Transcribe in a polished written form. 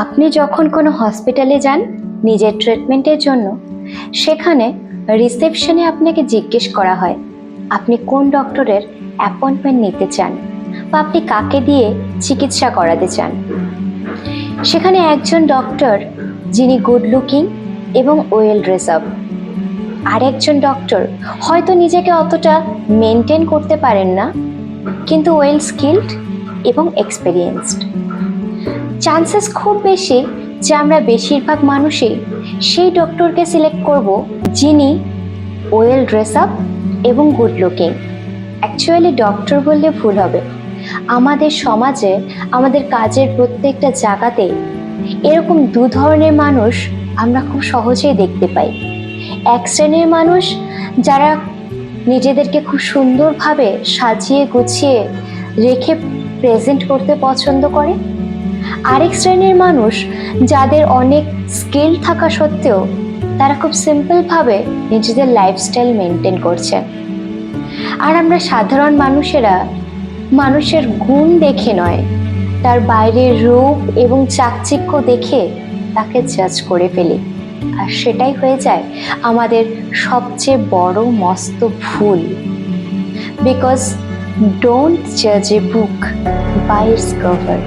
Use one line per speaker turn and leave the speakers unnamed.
আপনি যখন কোনো হসপিটালে যান নিজের ট্রিটমেন্টের জন্য, সেখানে রিসেপশনে আপনাকে জিজ্ঞেস করা হয় আপনি কোন ডক্টরের অ্যাপয়েন্টমেন্ট নিতে চান বা আপনি কাকে দিয়ে চিকিৎসা করাতে চান। সেখানে একজন ডক্টর যিনি গুড লুকিং এবং ওয়েল ড্রেস আপ, আর একজন ডক্টর হয়তো নিজেকে অতটা মেনটেন করতে পারেন না কিন্তু ওয়েল স্কিলড এবং এক্সপেরিয়েন্সড। চান্সেস খুব বেশি যে আমরা বেশিরভাগ মানুষই সেই ডক্টরকে সিলেক্ট করব যিনি ওয়েল ড্রেস আপ এবং গুড লুকিং। অ্যাকচুয়ালি ডক্টর বললে ভুল হবে, আমাদের সমাজে আমাদের কাজের প্রত্যেকটা জায়গাতে এরকম দু ধরনের মানুষ আমরা খুব সহজেই দেখতে পাই। এক শ্রেণীর মানুষ যারা নিজেদেরকে খুব সুন্দরভাবে সাজিয়ে গুছিয়ে রেখে প্রেজেন্ট করতে পছন্দ করে, আরেক শ্রেণীর মানুষ যাদের অনেক স্কিল থাকা সত্ত্বেও তারা খুব সিম্পলভাবে নিজেদের লাইফস্টাইল মেনটেন করছেন। আর আমরা সাধারণ মানুষেরা মানুষের গুণ দেখে নয়, তার বাইরের রূপ এবং চাকচিক্য দেখে তাকে জাজ করে ফেলি, আর সেটাই হয়ে যায় আমাদের সবচেয়ে বড় মস্ত ভুল। বিকজ ডোন্ট জাজ এ বুক বাই ইটস কভার।